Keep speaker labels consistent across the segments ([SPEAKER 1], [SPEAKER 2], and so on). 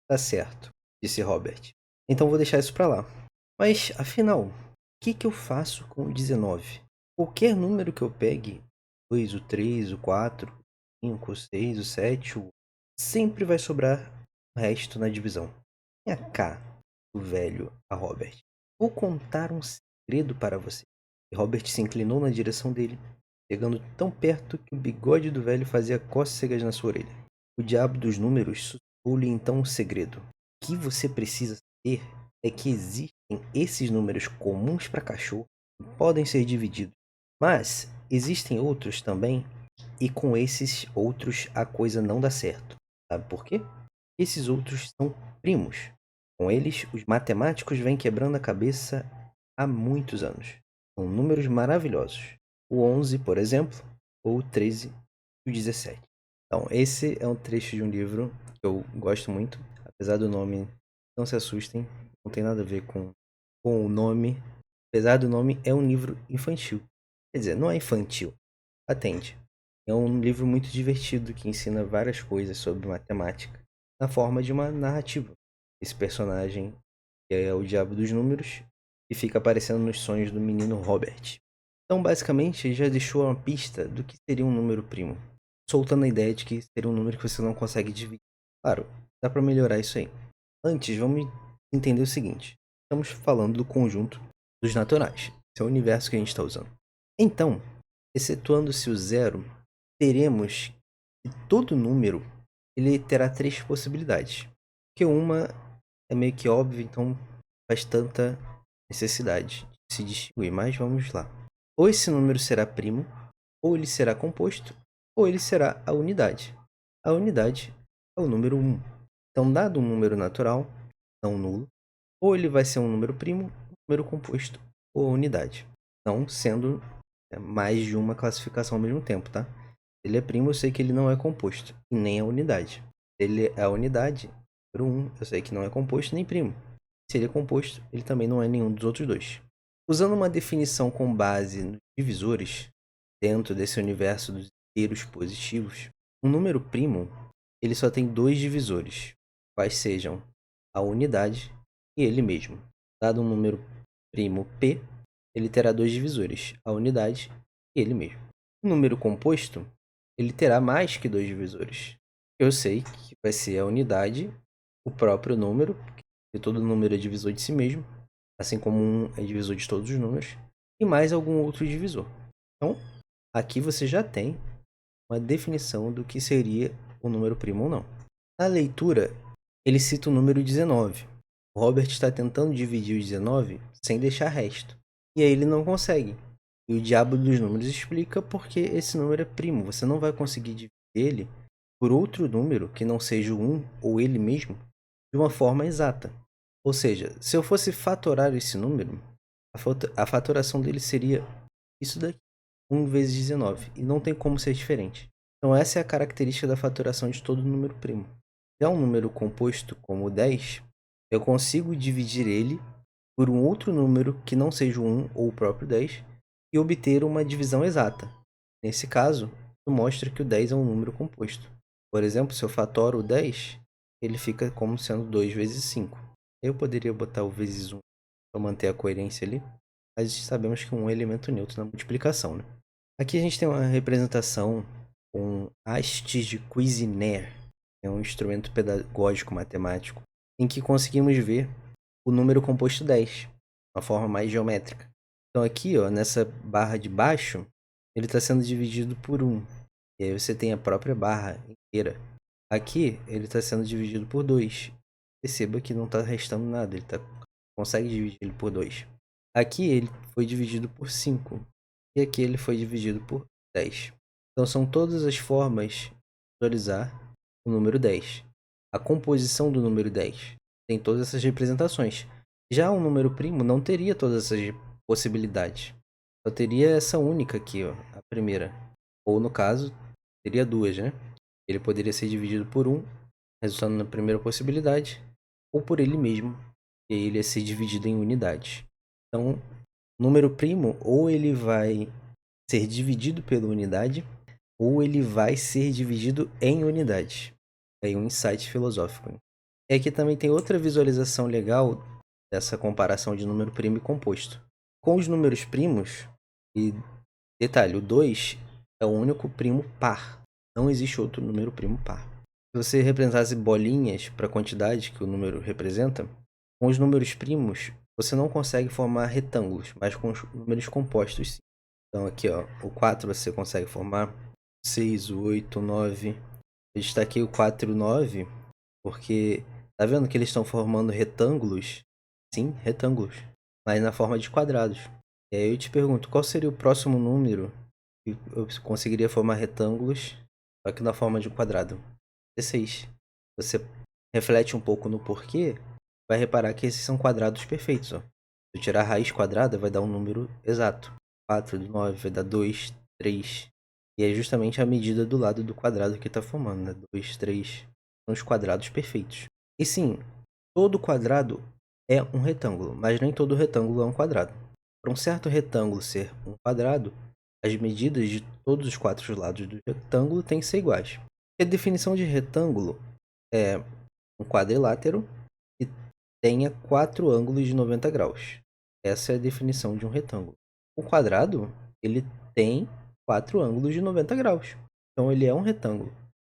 [SPEAKER 1] Tá certo, disse Robert. Então vou deixar isso pra lá. Mas, afinal, o que eu faço com o 19? Qualquer número que eu pegue, 2, o 3, o 4, o 5, o 6, o 7, sempre vai sobrar o resto na divisão. Venha cá, o velho, a Robert. Vou contar um segredo para você. E Robert se inclinou na direção dele, chegando tão perto que o bigode do velho fazia cócegas na sua orelha. O diabo dos números sussurrou-lhe então um segredo. O que você precisa saber é que existem esses números comuns para cachorro que podem ser divididos. Mas existem outros também, e com esses outros a coisa não dá certo. Sabe por quê? Esses outros são primos. Com eles, os matemáticos vêm quebrando a cabeça há muitos anos. São números maravilhosos. O 11, por exemplo, ou o 13 e o 17. Então, esse é um trecho de um livro que eu gosto muito. Apesar do nome, não se assustem, não tem nada a ver com o nome. Apesar do nome, é um livro infantil. Quer dizer, não é infantil. Atende. É um livro muito divertido que ensina várias coisas sobre matemática na forma de uma narrativa. Esse personagem que é o Diabo dos Números e fica aparecendo nos sonhos do menino Robert. Então, basicamente, ele já deixou uma pista do que seria um número primo, soltando a ideia de que seria um número que você não consegue dividir. Claro, dá para melhorar isso aí. Antes, vamos entender o seguinte: estamos falando do conjunto dos naturais. Esse é o universo que a gente está usando. Então, excetuando-se o zero, teremos que todo número ele terá três possibilidades. Porque uma é meio que óbvia, então faz tanta necessidade de se distinguir. Mas vamos lá. Ou esse número será primo, ou ele será composto, ou ele será a unidade. A unidade é o número 1. Então, dado um número natural, não nulo, ou ele vai ser um número primo, um número composto, ou a unidade. Não sendo mais de uma classificação ao mesmo tempo, tá? Se ele é primo, eu sei que ele não é composto, e nem a unidade. Se ele é a unidade, número 1, eu sei que não é composto nem primo. Se ele é composto, ele também não é nenhum dos outros dois. Usando uma definição com base nos divisores, dentro desse universo dos inteiros positivos, um número primo ele só tem dois divisores, quais sejam a unidade e ele mesmo. Dado um número primo P, ele terá dois divisores, a unidade e ele mesmo. Um número composto, ele terá mais que dois divisores. Eu sei que vai ser a unidade, o próprio número, porque todo número é divisor de si mesmo, assim como um é divisor de todos os números, e mais algum outro divisor. Então, aqui você já tem uma definição do que seria o número primo ou não. Na leitura, ele cita o número 19. O Robert está tentando dividir o 19 sem deixar resto. E aí ele não consegue. E o diabo dos números explica porque esse número é primo. Você não vai conseguir dividir ele por outro número que não seja o 1 ou ele mesmo de uma forma exata. Ou seja, se eu fosse fatorar esse número, a fatoração dele seria isso daqui, 1 vezes 19. E não tem como ser diferente. Então essa é a característica da fatoração de todo número primo. Já um número composto como o 10, eu consigo dividir ele por um outro número que não seja o 1 ou o próprio 10 e obter uma divisão exata. Nesse caso, isso mostra que o 10 é um número composto. Por exemplo, se eu fatoro o 10, ele fica como sendo 2 vezes 5. Eu poderia botar o vezes 1 para manter a coerência ali, mas sabemos que 1 é elemento neutro na multiplicação, né? Aqui a gente tem uma representação com hastes de Cuisenaire, é um instrumento pedagógico matemático, em que conseguimos ver o número composto 10, de uma forma mais geométrica. Então aqui, ó, nessa barra de baixo, ele está sendo dividido por 1. E aí você tem a própria barra inteira. Aqui, ele está sendo dividido por 2. Perceba que não está restando nada, consegue dividir ele por 2. Aqui ele foi dividido por 5. E aqui ele foi dividido por 10. Então são todas as formas de visualizar o número 10. A composição do número 10 tem todas essas representações. Já o número primo não teria todas essas possibilidades. Só teria essa única aqui, ó, a primeira. Ou no caso, teria duas, né? Ele poderia ser dividido por 1, resultando na primeira possibilidade, ou por ele mesmo, e aí ele ia ser dividido em unidades. Então, número primo, ou ele vai ser dividido pela unidade, ou ele vai ser dividido em unidades. Aí um insight filosófico. E aqui também tem outra visualização legal dessa comparação de número primo e composto. Com os números primos, e detalhe, o 2 é o único primo par. Não existe outro número primo par. Se você representasse bolinhas para a quantidade que o número representa, com os números primos, você não consegue formar retângulos, mas com os números compostos sim. Então aqui, ó, o 4 você consegue formar, 6, o 8, o 9. Eu destaquei o 4 e o 9 porque tá vendo que eles estão formando retângulos? Sim, retângulos, mas na forma de quadrados. E aí eu te pergunto, qual seria o próximo número que eu conseguiria formar retângulos, só que na forma de um quadrado? 16. Você reflete um pouco no porquê, vai reparar que esses são quadrados perfeitos, ó. Se eu tirar a raiz quadrada, vai dar um número exato. 4 do 9 vai dar 2, 3. E é justamente a medida do lado do quadrado que está formando, né? 2, 3. São os quadrados perfeitos. E sim, todo quadrado é um retângulo, mas nem todo retângulo é um quadrado. Para um certo retângulo ser um quadrado, as medidas de todos os quatro lados do retângulo têm que ser iguais. A definição de retângulo é um quadrilátero que tenha quatro ângulos de 90 graus. Essa é a definição de um retângulo. O quadrado, ele tem quatro ângulos de 90 graus. Então ele é um retângulo.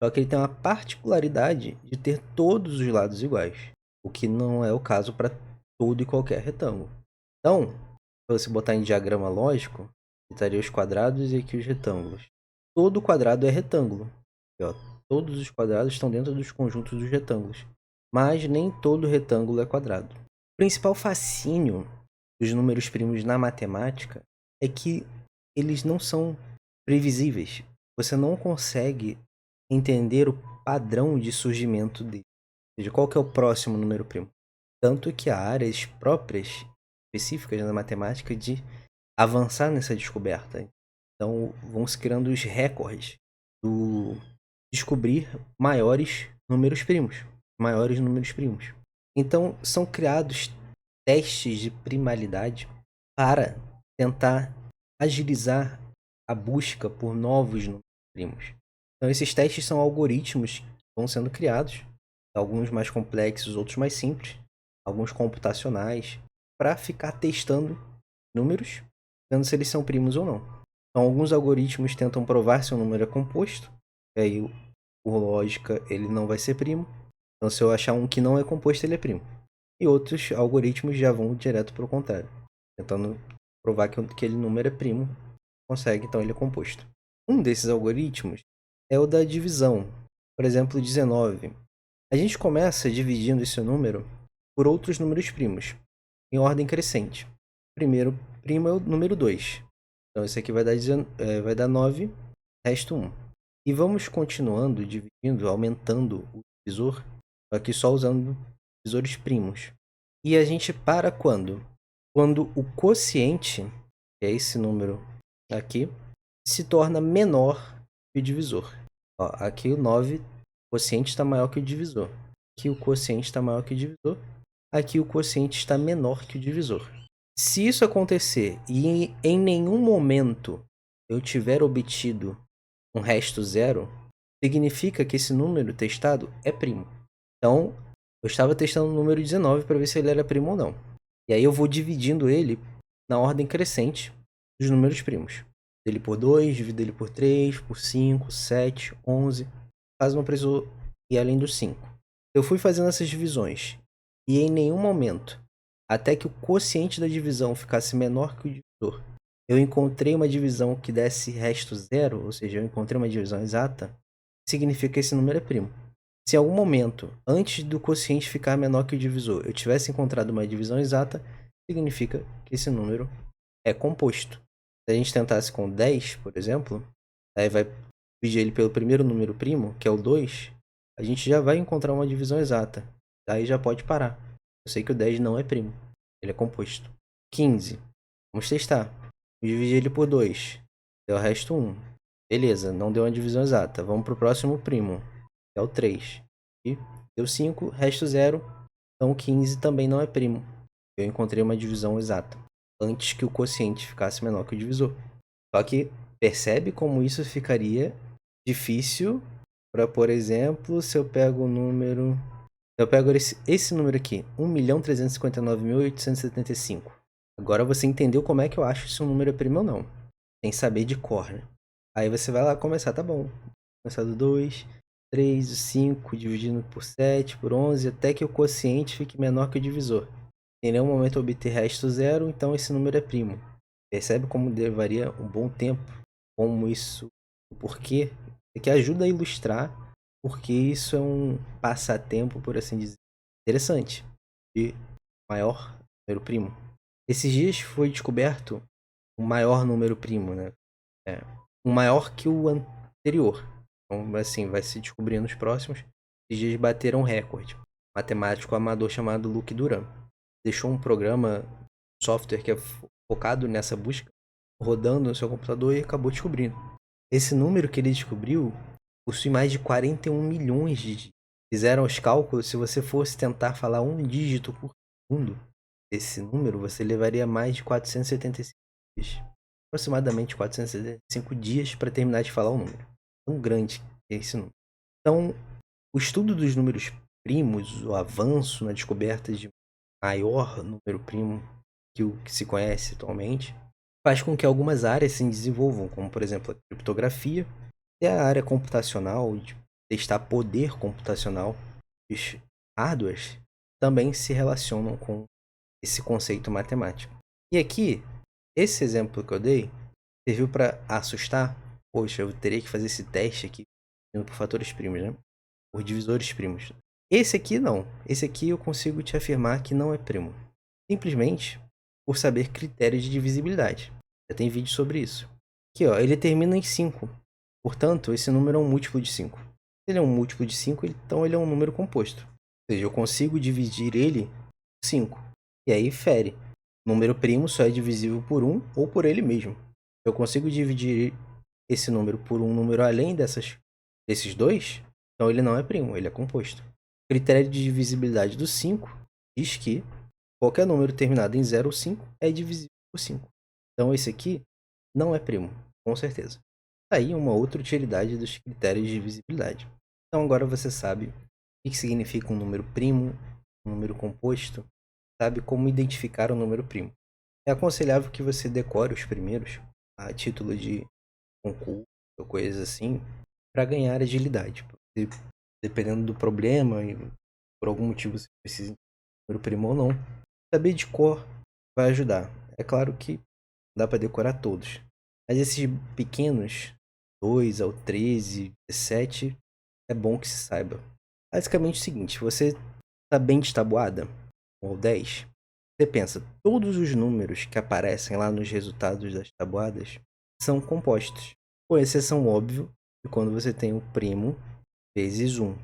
[SPEAKER 1] Só que ele tem uma particularidade de ter todos os lados iguais, o que não é o caso para todo e qualquer retângulo. Então, se você botar em diagrama lógico, estaria os quadrados e aqui os retângulos. Todo quadrado é retângulo. Aqui, ó, todos os quadrados estão dentro dos conjuntos dos retângulos, mas nem todo retângulo é quadrado. O principal fascínio dos números primos na matemática é que eles não são previsíveis. Você não consegue entender o padrão de surgimento dele. Ou seja, qual que é o próximo número primo. Tanto que há áreas próprias, específicas na matemática, de avançar nessa descoberta. Então, vão se criando os recordes do descobrir maiores números primos. Maiores números primos. Então, são criados testes de primalidade para tentar agilizar a busca por novos números primos. Então, esses testes são algoritmos que vão sendo criados, alguns mais complexos, outros mais simples, alguns computacionais, para ficar testando números, vendo se eles são primos ou não. Então, alguns algoritmos tentam provar se um número é composto, e aí, por lógica, ele não vai ser primo. Então, se eu achar um que não é composto, ele é primo. E outros algoritmos já vão direto para o contrário, tentando provar que aquele número é primo, consegue, então ele é composto. Um desses algoritmos é o da divisão. Por exemplo, 19. A gente começa dividindo esse número por outros números primos, em ordem crescente. O primeiro primo é o número 2. Então, esse aqui vai dar 9, resto 1. E vamos continuando dividindo, aumentando o divisor, aqui só usando divisores primos. E a gente para quando? Quando o quociente, que é esse número aqui, se torna menor que o divisor. Ó, aqui o 9, o quociente está maior que o divisor. Aqui o quociente está maior que o divisor. Aqui o quociente está menor que o divisor. Se isso acontecer e em nenhum momento eu tiver obtido um resto zero, significa que esse número testado é primo. Então, eu estava testando o número 19 para ver se ele era primo ou não. E aí eu vou dividindo ele na ordem crescente dos números primos. Ele por 2, divido ele por 3, por 5, 7, 11. Caso não precisou ir além dos 5. Eu fui fazendo essas divisões. E em nenhum momento, até que o quociente da divisão ficasse menor que o divisor, eu encontrei uma divisão que desse resto zero, ou seja, eu encontrei uma divisão exata, significa que esse número é primo. Se em algum momento, antes do quociente ficar menor que o divisor, eu tivesse encontrado uma divisão exata, significa que esse número é composto. Se a gente tentasse com 10, por exemplo, aí vai dividir ele pelo primeiro número primo, que é o 2, a gente já vai encontrar uma divisão exata. Aí já pode parar. Eu sei que o 10 não é primo, ele é composto. 15, vamos testar. Dividir ele por 2, deu o resto 1. Beleza, não deu uma divisão exata. Vamos para o próximo primo, que é o 3. E deu 5, resto 0. Então 15 também não é primo. Eu encontrei uma divisão exata, antes que o quociente ficasse menor que o divisor. Só que percebe como isso ficaria difícil para, por exemplo, se eu pego o número Eu pego esse número aqui, 1.359.875. Agora você entendeu como é que eu acho se um número é primo ou não. Sem saber de cor, né? Aí você vai lá começar, tá bom. Começar do 2, 3, 5, dividindo por 7, por 11, até que o quociente fique menor que o divisor. Em nenhum momento eu obter resto zero, então esse número é primo. Percebe como levaria um bom tempo? Como isso, o porquê? Que ajuda a ilustrar porque isso é um passatempo, por assim dizer, interessante, de maior número primo. Esses dias foi descoberto um maior número primo, né? Um maior que o anterior. Então, assim, vai se descobrir nos próximos. Esses dias bateram um recorde. Um matemático amador chamado Luke Duran deixou um programa, software que é focado nessa busca, rodando no seu computador e acabou descobrindo. Esse número que ele descobriu possui mais de 41 milhões de dígitos. Fizeram os cálculos, se você fosse tentar falar um dígito por segundo, esse número você levaria mais de 475 dias. Aproximadamente 475 dias para terminar de falar o número. Tão grande que é esse número. Então, o estudo dos números primos, o avanço na descoberta de maior número primo que o que se conhece atualmente, faz com que algumas áreas se desenvolvam, como por exemplo a criptografia e a área computacional, de testar poder computacional. Os hardwares também se relacionam com esse conceito matemático. E aqui, esse exemplo que eu dei serviu para assustar. Poxa, eu teria que fazer esse teste aqui por fatores primos, né? Por divisores primos. Esse aqui não. Esse aqui eu consigo te afirmar que não é primo. Simplesmente por saber critérios de divisibilidade. Já tem vídeo sobre isso. Aqui, ó, ele termina em 5. Portanto, esse número é um múltiplo de 5. Se ele é um múltiplo de 5, então ele é um número composto. Ou seja, eu consigo dividir ele por 5. E aí fere. Número primo só é divisível por 1 ou por ele mesmo. Eu consigo dividir esse número por um número além desses dois, então ele não é primo, ele é composto. O critério de divisibilidade do 5 diz que qualquer número terminado em 0 ou 5 é divisível por 5. Então esse aqui não é primo, com certeza. Tá aí uma outra utilidade dos critérios de divisibilidade. Então agora você sabe o que significa um número primo, um número composto, sabe como identificar um número primo. É aconselhável que você decore os primeiros a título de concurso ou coisas assim, para ganhar agilidade. Porque, dependendo do problema e por algum motivo você precisa de número primo ou não, saber de cor vai ajudar. É claro que dá para decorar todos, mas esses pequenos, 2 ao 13, 17, é bom que se saiba. Basicamente é o seguinte, você está bem de tabuada, ou 10, você pensa, todos os números que aparecem lá nos resultados das tabuadas são compostos, com exceção, óbvio, de quando você tem o primo vezes 1.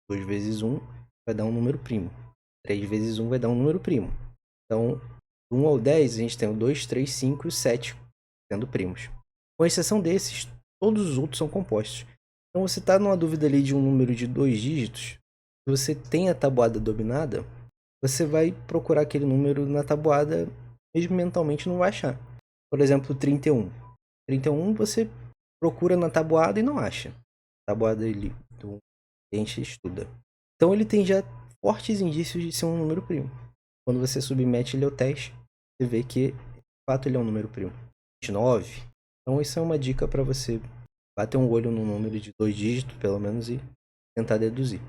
[SPEAKER 1] 2 vezes 1 vai dar um número primo. 3 vezes 1 vai dar um número primo. Então, do 1 ao 10, a gente tem o 2, 3, 5 e o 7 sendo primos. Com exceção desses, todos os outros são compostos. Então, você está numa dúvida ali de um número de 2 dígitos, se você tem a tabuada dominada, você vai procurar aquele número na tabuada, mesmo mentalmente não vai achar. Por exemplo, 31. 31 você procura na tabuada e não acha. Tabuada ali do que a gente estuda. Então ele tem já fortes indícios de ser um número primo. Quando você submete ele ao teste, você vê que de fato ele é um número primo. 29. Então isso é uma dica para você bater um olho no número de 2 dígitos, pelo menos, e tentar deduzir.